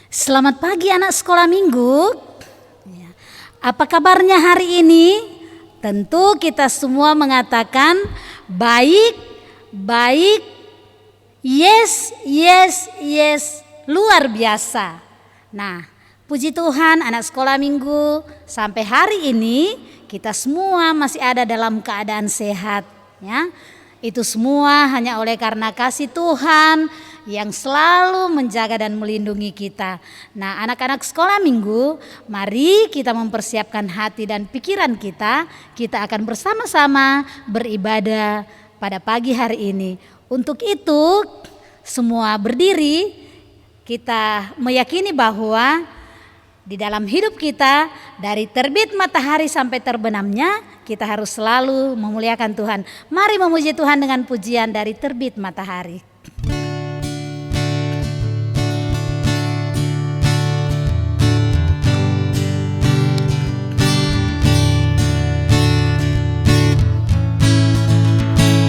Selamat pagi anak sekolah minggu. Apa kabarnya hari ini? Tentu kita semua mengatakan baik, baik, yes, yes, yes, luar biasa. Nah, puji Tuhan anak sekolah minggu, sampai hari ini kita semua masih ada dalam keadaan sehat, ya. Itu semua hanya oleh karena kasih Tuhan yang selalu menjaga dan melindungi kita. Nah, anak-anak sekolah minggu, mari kita mempersiapkan hati dan pikiran kita. Kita akan bersama-sama beribadah pada pagi hari ini. Untuk itu, semua berdiri, kita meyakini bahwa di dalam hidup kita, dari terbit matahari sampai terbenamnya, kita harus selalu memuliakan Tuhan. Mari memuji Tuhan dengan pujian dari terbit matahari.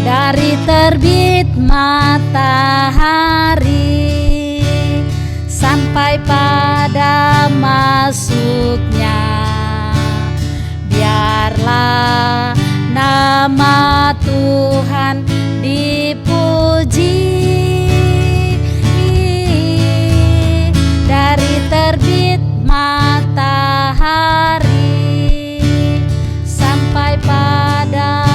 Dari terbit matahari sampai pada masuknya, biarlah nama Tuhan dipuji. Dari terbit matahari sampai pada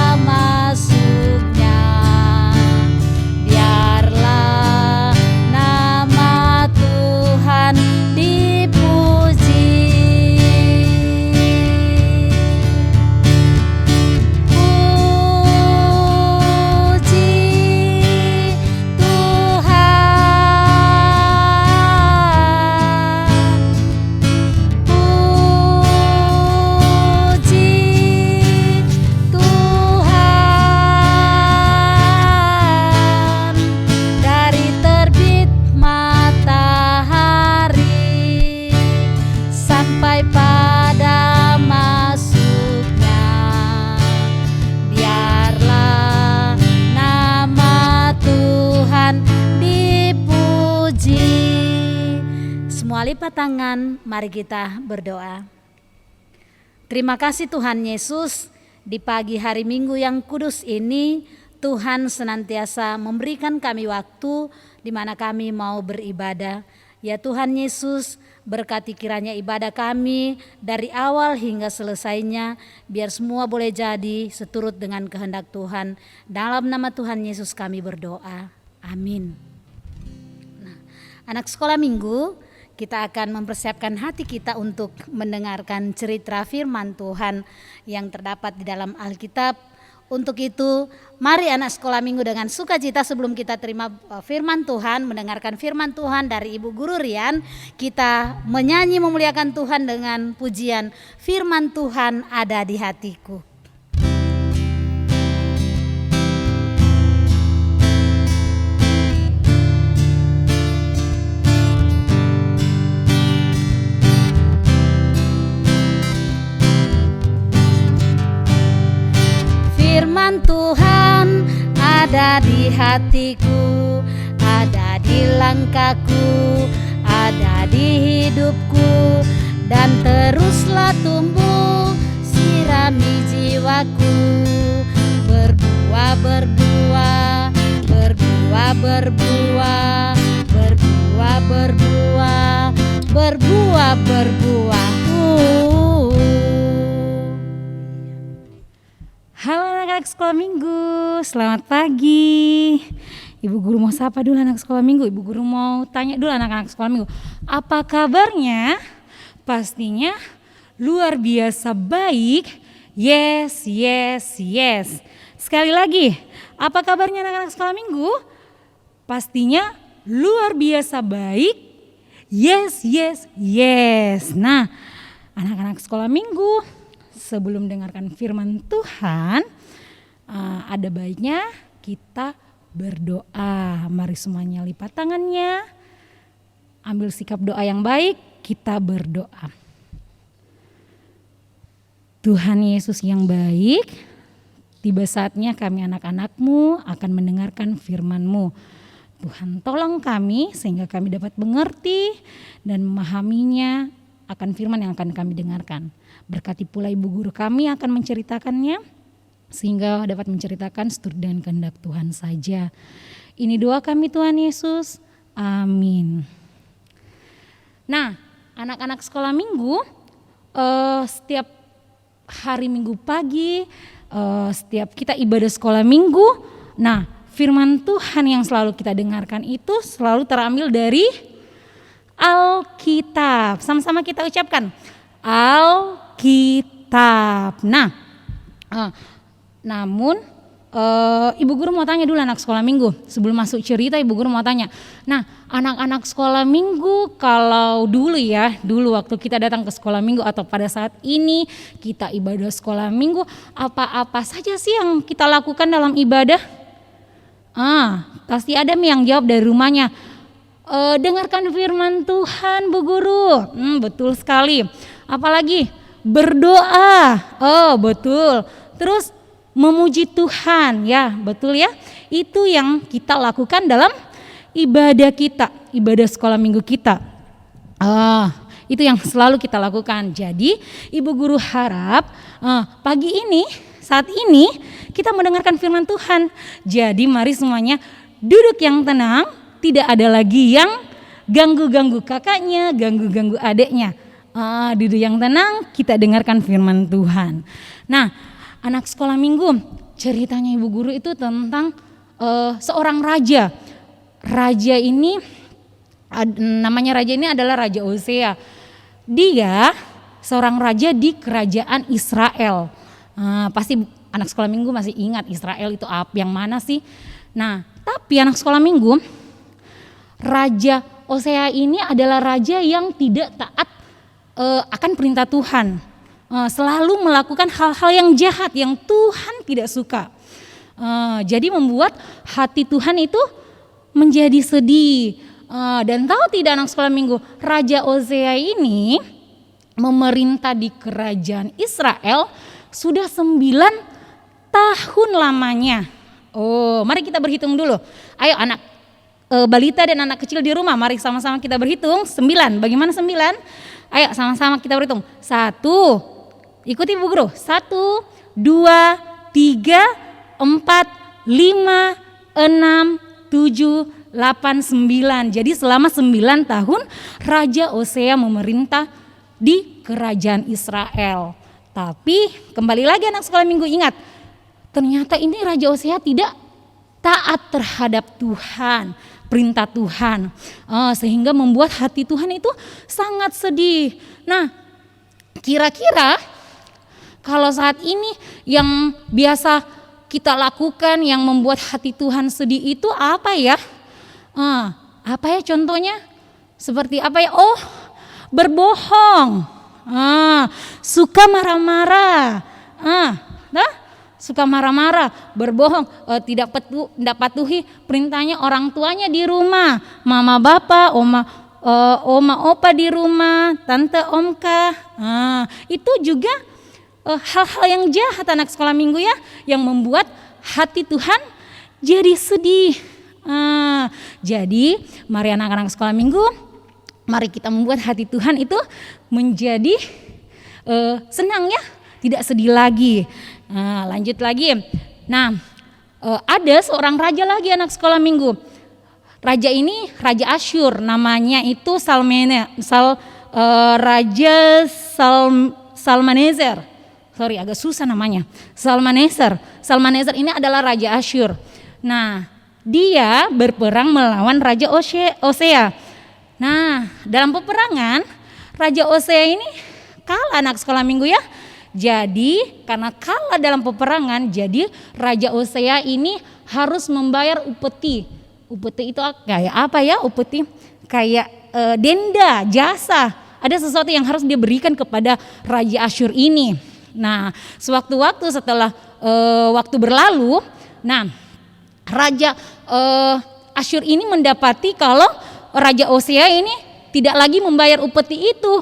lipat tangan, mari kita berdoa. Terima kasih Tuhan Yesus, di pagi hari Minggu yang kudus ini Tuhan senantiasa memberikan kami waktu di mana kami mau beribadah. Ya Tuhan Yesus, berkati kiranya ibadah kami dari awal hingga selesainya, biar semua boleh jadi seturut dengan kehendak Tuhan. Dalam nama Tuhan Yesus kami berdoa. Amin. Nah, anak sekolah minggu, kita akan mempersiapkan hati kita untuk mendengarkan cerita firman Tuhan yang terdapat di dalam Alkitab. Untuk itu, mari anak sekolah minggu dengan sukacita sebelum kita terima firman Tuhan, mendengarkan firman Tuhan dari Ibu Guru Rian, kita menyanyi memuliakan Tuhan dengan pujian firman Tuhan ada di hatiku. Firman Tuhan ada di hatiku, ada di langkahku, ada di hidupku, dan teruslah tumbuh sirami jiwaku. Berbuah, berbuah, berbuah, berbuah, berbuah, berbuah, berbuah, berbuah. Halo anak-anak sekolah minggu, selamat pagi. Ibu guru mau sapa dulu anak sekolah minggu. Ibu guru mau tanya dulu anak-anak sekolah minggu, apa kabarnya? Pastinya luar biasa baik. Yes, yes, yes. Sekali lagi, apa kabarnya anak-anak sekolah minggu? Pastinya luar biasa baik. Yes, yes, yes. Nah, anak-anak sekolah minggu, sebelum dengarkan firman Tuhan, ada baiknya kita berdoa. Mari semuanya lipat tangannya, ambil sikap doa yang baik, kita berdoa. Tuhan Yesus yang baik, tiba saatnya kami anak-anak-Mu akan mendengarkan firman-Mu. Tuhan tolong kami sehingga kami dapat mengerti dan memahaminya akan firman yang akan kami dengarkan. Berkati pula ibu guru kami akan menceritakannya sehingga dapat menceritakan seturut dengan kehendak Tuhan saja. Ini doa kami Tuhan Yesus. Amin. Nah, anak-anak sekolah minggu setiap hari Minggu pagi, setiap kita ibadah sekolah minggu, nah firman Tuhan yang selalu kita dengarkan itu selalu terambil dari Alkitab. Sama-sama kita ucapkan Alkitab. Nah, namun ibu guru mau tanya dulu anak sekolah minggu. Sebelum masuk cerita ibu guru mau tanya. Nah, anak-anak sekolah minggu kalau dulu waktu kita datang ke sekolah minggu atau pada saat ini kita ibadah sekolah minggu, apa-apa saja sih yang kita lakukan dalam ibadah? Pasti ada yang jawab dari rumahnya. Dengarkan firman Tuhan Bu Guru. Betul sekali. Apalagi berdoa. Betul. Terus memuji Tuhan, ya betul ya. Itu yang kita lakukan dalam ibadah kita, ibadah sekolah minggu kita. Itu yang selalu kita lakukan. Jadi Ibu Guru harap pagi ini, saat ini kita mendengarkan firman Tuhan. Jadi mari semuanya duduk yang tenang, tidak ada lagi yang ganggu-ganggu kakaknya, ganggu-ganggu adiknya. Duduk yang tenang, kita dengarkan firman Tuhan. Nah, anak sekolah minggu, ceritanya Ibu Guru itu tentang seorang raja. Raja ini, namanya raja ini adalah Raja Hosea. Dia seorang raja di kerajaan Israel. Pasti anak sekolah minggu masih ingat Israel itu yang mana sih? Nah, tapi anak sekolah minggu, Raja Hosea ini adalah raja yang tidak taat akan perintah Tuhan. Selalu melakukan hal-hal yang jahat yang Tuhan tidak suka. Jadi membuat hati Tuhan itu menjadi sedih. Dan tahu tidak anak sekolah minggu, Raja Hosea ini memerintah di kerajaan Israel sudah 9 tahun lamanya. Mari kita berhitung dulu. Ayo anak balita dan anak kecil di rumah, mari sama-sama kita berhitung 9. Bagaimana 9? Ayo sama-sama kita berhitung. 1, ikuti Bu Guru. 1, 2, 3, 4, 5, 6, 7, 8, 9. Jadi selama 9 tahun Raja Hosea memerintah di kerajaan Israel. Tapi kembali lagi anak sekolah minggu ingat, ternyata ini Raja Hosea tidak taat terhadap Tuhan, perintah Tuhan, sehingga membuat hati Tuhan itu sangat sedih. Nah, kira-kira kalau saat ini yang biasa kita lakukan yang membuat hati Tuhan sedih itu apa ya? Apa ya contohnya? Seperti apa ya? Berbohong. Suka marah-marah. Suka marah-marah, berbohong, tidak patuhi perintahnya orang tuanya di rumah, mama bapak, oma opa di rumah, tante omka. Itu juga hal-hal yang jahat anak sekolah minggu ya, yang membuat hati Tuhan jadi sedih. Jadi mari anak-anak sekolah minggu, mari kita membuat hati Tuhan itu menjadi senang ya, tidak sedih lagi. Lanjut lagi. Nah, ada seorang raja lagi anak sekolah minggu. Raja ini Raja Asyur, namanya itu Salmaneser. Sorry, agak susah namanya. Salmaneser ini adalah Raja Asyur. Nah, dia berperang melawan Raja Hosea. Nah, dalam peperangan Raja Hosea ini kalah anak sekolah minggu ya. Jadi karena kalah dalam peperangan, jadi Raja Hosea ini harus membayar upeti. Upeti itu kayak apa ya? Upeti kayak denda, jasa. Ada sesuatu yang harus dia berikan kepada Raja Asyur ini. Nah, sewaktu-waktu setelah waktu berlalu, nah Raja Asyur ini mendapati kalau Raja Hosea ini tidak lagi membayar upeti itu.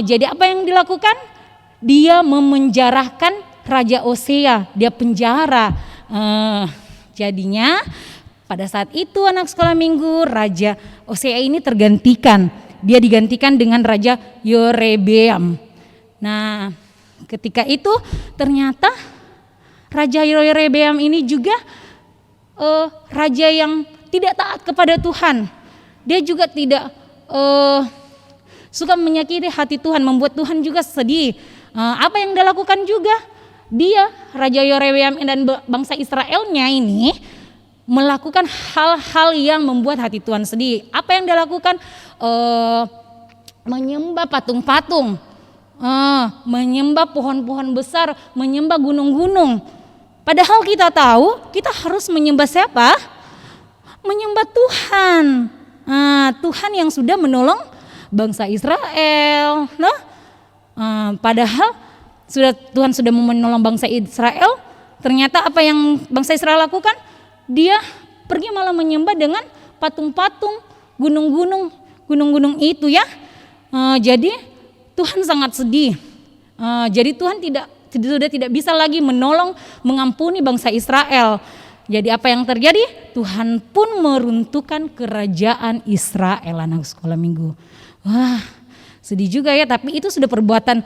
Jadi apa yang dilakukan? Dia memenjarakan Raja Hosea, dia penjara. Jadinya pada saat itu anak sekolah minggu, Raja Hosea ini tergantikan. Dia digantikan dengan Raja Yorebeam. Nah, ketika itu ternyata Raja Yorebeam ini juga raja yang tidak taat kepada Tuhan. Dia juga tidak suka menyakiti hati Tuhan, membuat Tuhan juga sedih. Apa yang dia lakukan juga? Dia, Raja Yorebeam dan bangsa Israelnya ini melakukan hal-hal yang membuat hati Tuhan sedih. Apa yang dia lakukan? Menyembah patung-patung, menyembah pohon-pohon besar, menyembah gunung-gunung. Padahal kita tahu kita harus menyembah siapa? Menyembah Tuhan. Tuhan yang sudah menolong bangsa Israel. Padahal Tuhan sudah menolong bangsa Israel. Ternyata apa yang bangsa Israel lakukan? Dia pergi malah menyembah dengan patung-patung, gunung-gunung itu ya. Jadi Tuhan sangat sedih. Jadi Tuhan sudah tidak bisa lagi menolong, mengampuni bangsa Israel. Jadi apa yang terjadi? Tuhan pun meruntuhkan kerajaan Israel, anak sekolah minggu. Wah, sedih juga ya, tapi itu sudah perbuatan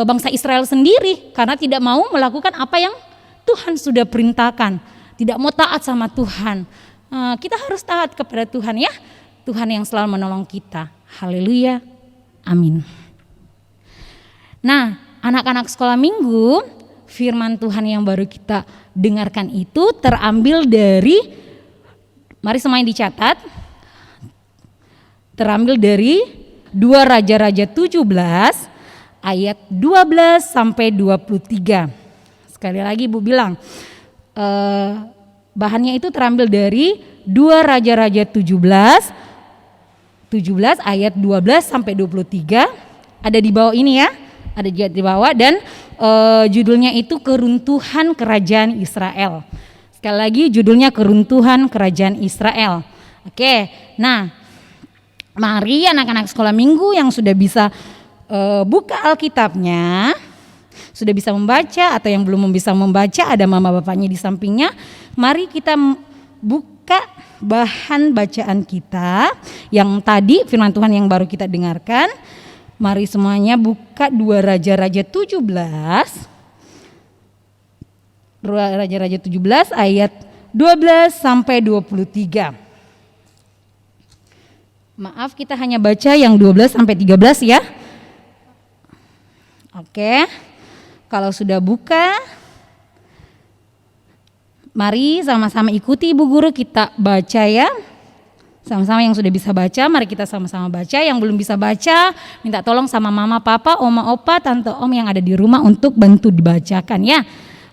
bangsa Israel sendiri karena tidak mau melakukan apa yang Tuhan sudah perintahkan, tidak mau taat sama Tuhan. Kita harus taat kepada Tuhan ya, Tuhan yang selalu menolong kita. Haleluya, amin. Nah, anak-anak sekolah minggu, firman Tuhan yang baru kita dengarkan itu terambil dari, mari semuanya dicatat, terambil dari 2 Raja-Raja 17 ayat 12 sampai 23. Sekali lagi Ibu bilang, bahannya itu terambil dari 2 Raja-Raja 17 ayat 12 sampai 23. Ada di bawah ini ya, ada di bawah, dan judulnya itu Keruntuhan Kerajaan Israel. Sekali lagi judulnya Keruntuhan Kerajaan Israel. Oke, nah mari anak-anak sekolah minggu yang sudah bisa buka Alkitabnya, sudah bisa membaca, atau yang belum bisa membaca ada mama bapaknya di sampingnya. Mari kita buka bahan bacaan kita yang tadi firman Tuhan yang baru kita dengarkan. Mari semuanya buka 2 Raja-Raja 17. 2 Raja-Raja 17 ayat 12 sampai 23. Maaf, kita hanya baca yang 12 sampai 13 ya. Oke, kalau sudah buka, mari sama-sama ikuti Ibu Guru, kita baca ya. Sama-sama yang sudah bisa baca, mari kita sama-sama baca. Yang belum bisa baca, minta tolong sama mama, papa, oma, opa, tante, om yang ada di rumah untuk bantu dibacakan ya.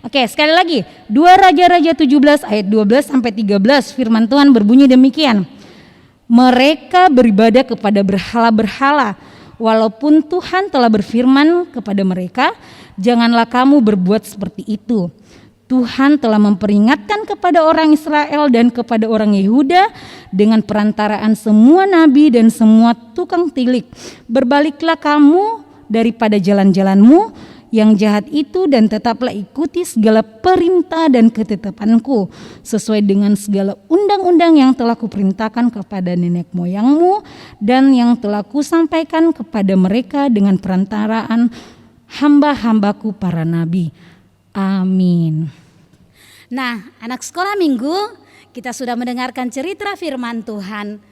Oke, sekali lagi, 2 Raja-Raja 17 ayat 12 sampai 13, firman Tuhan berbunyi demikian. Mereka beribadah kepada berhala-berhala, walaupun Tuhan telah berfirman kepada mereka, janganlah kamu berbuat seperti itu. Tuhan telah memperingatkan kepada orang Israel dan kepada orang Yehuda dengan perantaraan semua nabi dan semua tukang tilik. Berbaliklah kamu daripada jalan-jalanmu yang jahat itu dan tetaplah ikuti segala perintah dan ketetapanku sesuai dengan segala undang-undang yang telah kuperintahkan kepada nenek moyangmu dan yang telah kusampaikan kepada mereka dengan perantaraan hamba-hambaku para nabi. Amin. Nah, anak sekolah minggu, kita sudah mendengarkan cerita firman Tuhan.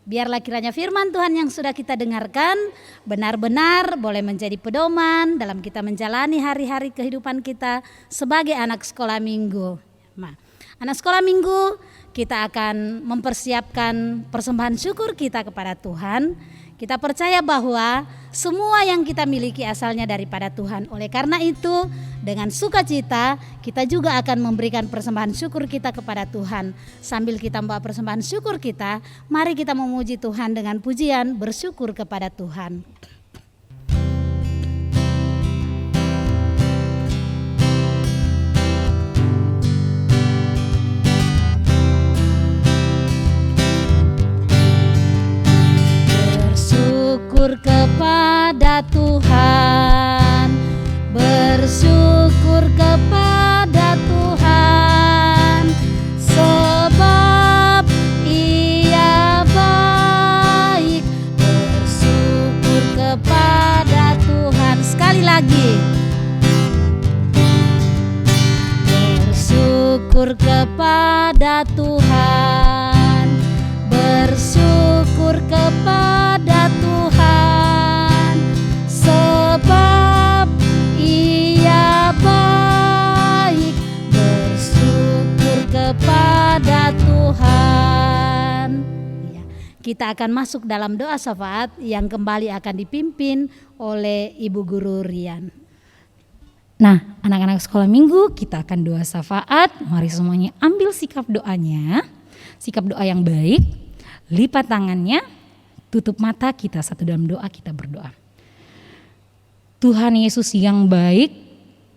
Biarlah kiranya firman Tuhan yang sudah kita dengarkan benar-benar boleh menjadi pedoman dalam kita menjalani hari-hari kehidupan kita sebagai anak sekolah minggu. Nah, anak sekolah minggu, kita akan mempersiapkan persembahan syukur kita kepada Tuhan. Kita percaya bahwa semua yang kita miliki asalnya daripada Tuhan. Oleh karena itu, dengan sukacita kita juga akan memberikan persembahan syukur kita kepada Tuhan. Sambil kita membawa persembahan syukur kita, mari kita memuji Tuhan dengan pujian bersyukur kepada Tuhan. Bersyukur kepada Tuhan, bersyukur kepada Tuhan, bersyukur kepada Tuhan, bersyukur kepada Tuhan, sebab Ia baik, bersyukur kepada Tuhan. Ya, kita akan masuk dalam doa syafaat yang kembali akan dipimpin oleh Ibu Guru Rian. Nah, anak-anak sekolah minggu, kita akan doa syafaat. Mari semuanya ambil sikap doanya, sikap doa yang baik, lipat tangannya, tutup mata, kita satu dalam doa, kita berdoa. Tuhan Yesus yang baik,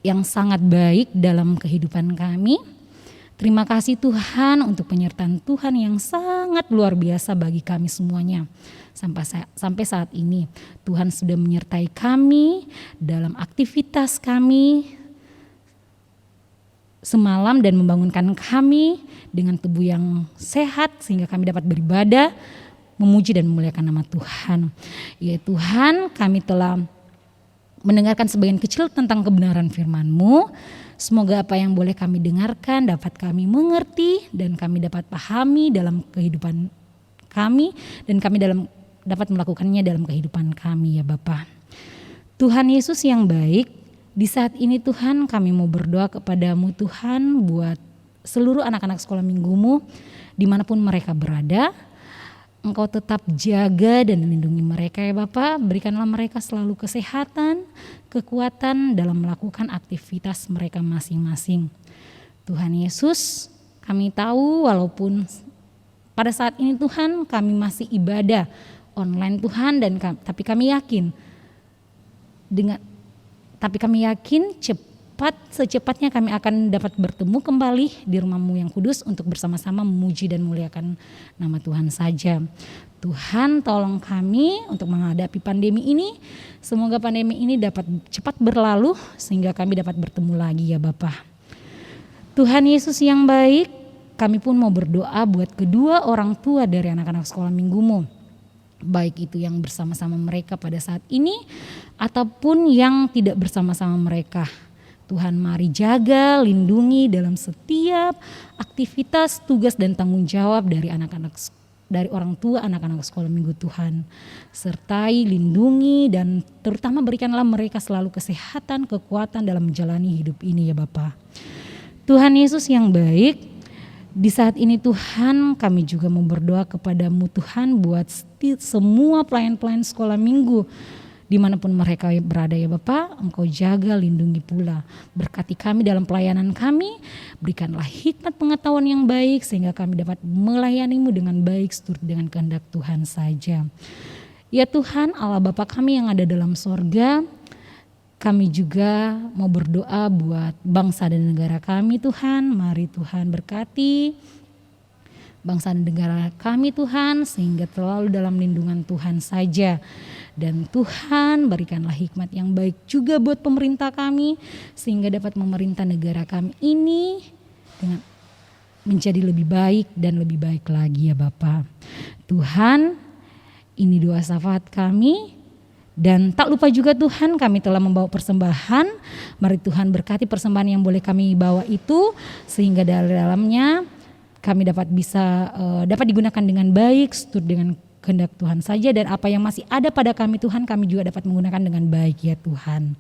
yang sangat baik dalam kehidupan kami, terima kasih Tuhan untuk penyertaan Tuhan yang sangat luar biasa bagi kami semuanya. Sampai saat ini Tuhan sudah menyertai kami dalam aktivitas kami semalam dan membangunkan kami dengan tubuh yang sehat sehingga kami dapat beribadah, memuji dan memuliakan nama Tuhan. Ya Tuhan, kami telah mendengarkan sebagian kecil tentang kebenaran firman-Mu. Semoga apa yang boleh kami dengarkan dapat kami mengerti dan kami dapat pahami dalam kehidupan kami dan kami dapat melakukannya dalam kehidupan kami ya Bapa. Tuhan Yesus yang baik, di saat ini Tuhan kami mau berdoa kepadamu Tuhan buat seluruh anak-anak sekolah minggumu dimanapun mereka berada. Engkau tetap jaga dan lindungi mereka ya Bapa. Berikanlah mereka selalu kesehatan, kekuatan dalam melakukan aktivitas mereka masing-masing. Tuhan Yesus, kami tahu walaupun pada saat ini Tuhan kami masih ibadah online Tuhan tapi kami yakin secepatnya kami akan dapat bertemu kembali di rumah-Mu yang kudus untuk bersama-sama memuji dan memuliakan nama Tuhan saja. Tuhan tolong kami untuk menghadapi pandemi ini. Semoga pandemi ini dapat cepat berlalu sehingga kami dapat bertemu lagi ya Bapa. Tuhan Yesus yang baik, kami pun mau berdoa buat kedua orang tua dari anak-anak sekolah minggu-Mu. Baik itu yang bersama-sama mereka pada saat ini ataupun yang tidak bersama-sama mereka. Tuhan mari jaga, lindungi dalam setiap aktivitas, tugas dan tanggung jawab dari orang tua anak-anak sekolah minggu Tuhan. Sertai, lindungi dan terutama berikanlah mereka selalu kesehatan, kekuatan dalam menjalani hidup ini ya Bapa. Tuhan Yesus yang baik, di saat ini Tuhan kami juga mau berdoa kepadamu Tuhan buat semua pelayan-pelayan sekolah minggu dimanapun mereka berada ya Bapa. Engkau jaga, lindungi pula. Berkati kami dalam pelayanan kami. Berikanlah hikmat pengetahuan yang baik sehingga kami dapat melayani-Mu dengan baik seturut dengan kehendak Tuhan saja. Ya Tuhan Allah Bapa kami yang ada dalam sorga, kami juga mau berdoa buat bangsa dan negara kami Tuhan. Mari Tuhan berkati bangsa dan negara kami Tuhan sehingga selalu dalam lindungan Tuhan saja. Dan Tuhan berikanlah hikmat yang baik juga buat pemerintah kami sehingga dapat memerintah negara kami ini dengan menjadi lebih baik dan lebih baik lagi ya Bapa. Tuhan, ini doa syafaat kami. Dan tak lupa juga Tuhan kami telah membawa persembahan. Mari Tuhan berkati persembahan yang boleh kami bawa itu sehingga dari dalamnya kami dapat digunakan dengan baik seturut dengan kehendak Tuhan saja, dan apa yang masih ada pada kami Tuhan kami juga dapat menggunakan dengan baik ya Tuhan.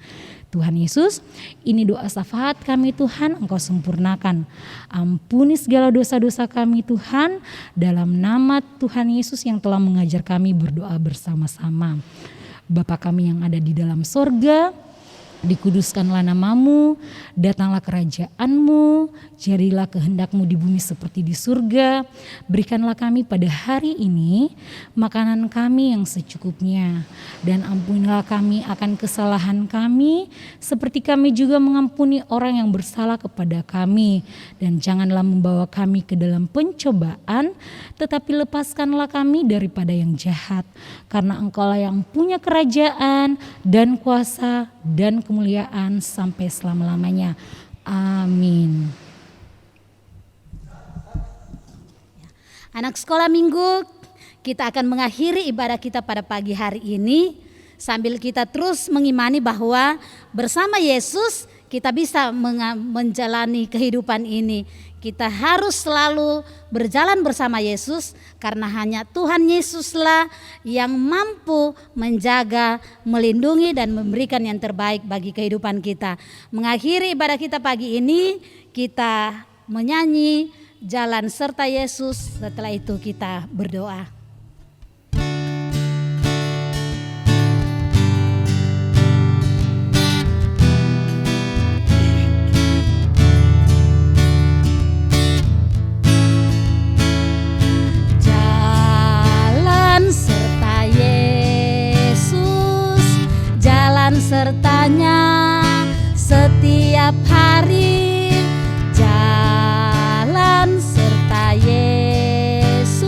Tuhan Yesus, ini doa syafaat kami Tuhan, Engkau sempurnakan. Ampuni segala dosa-dosa kami Tuhan, dalam nama Tuhan Yesus yang telah mengajar kami berdoa bersama-sama. Bapa kami yang ada di dalam sorga, dikuduskanlah nama-Mu, datanglah kerajaan-Mu, jadilah kehendak-Mu di bumi seperti di surga. Berikanlah kami pada hari ini makanan kami yang secukupnya, dan ampunilah kami akan kesalahan kami, seperti kami juga mengampuni orang yang bersalah kepada kami. Dan janganlah membawa kami ke dalam pencobaan, tetapi lepaskanlah kami daripada yang jahat. Karena Engkau-lah yang punya kerajaan dan kuasa dan kemuliaan sampai selama-lamanya. Amin. Anak sekolah minggu, kita akan mengakhiri ibadah kita pada pagi hari ini sambil kita terus mengimani bahwa bersama Yesus kita bisa menjalani kehidupan ini. Kita harus selalu berjalan bersama Yesus, karena hanya Tuhan Yesuslah yang mampu menjaga, melindungi dan memberikan yang terbaik bagi kehidupan kita. Mengakhiri ibadah kita pagi ini, kita menyanyi Jalan Serta Yesus. Setelah itu kita berdoa. Jalan serta Yesus, jalan sertanya setiap hari. Jalan serta Yesus,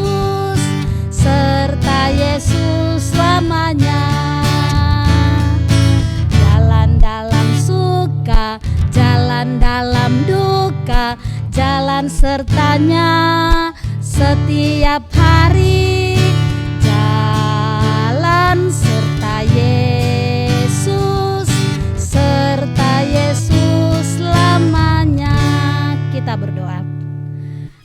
serta Yesus selamanya. Jalan dalam suka, jalan dalam duka, jalan sertanya setiap hari. Jalan serta Yesus, serta Yesus selamanya. Kita berdoa.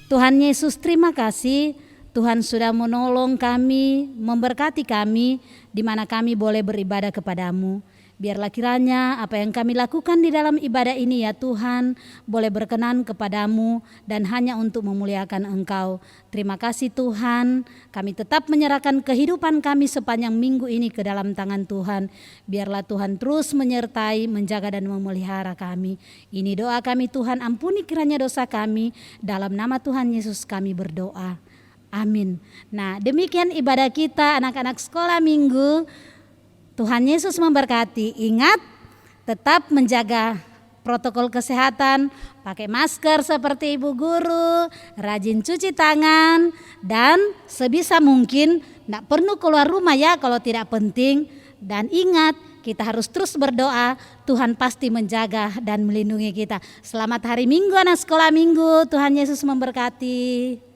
Tuhan Yesus, terima kasih Tuhan sudah menolong kami, memberkati kami di mana kami boleh beribadah kepadamu. Biarlah kiranya apa yang kami lakukan di dalam ibadah ini ya Tuhan boleh berkenan kepadamu dan hanya untuk memuliakan Engkau. Terima kasih Tuhan, kami tetap menyerahkan kehidupan kami sepanjang minggu ini ke dalam tangan Tuhan. Biarlah Tuhan terus menyertai, menjaga dan memelihara kami. Ini doa kami Tuhan, ampuni kiranya dosa kami. Dalam nama Tuhan Yesus kami berdoa. Amin. Nah, demikian ibadah kita anak-anak sekolah minggu. Tuhan Yesus memberkati. Ingat, tetap menjaga protokol kesehatan, pakai masker seperti ibu guru, rajin cuci tangan, dan sebisa mungkin tidak perlu keluar rumah ya kalau tidak penting. Dan ingat, kita harus terus berdoa, Tuhan pasti menjaga dan melindungi kita. Selamat hari Minggu anak sekolah minggu, Tuhan Yesus memberkati.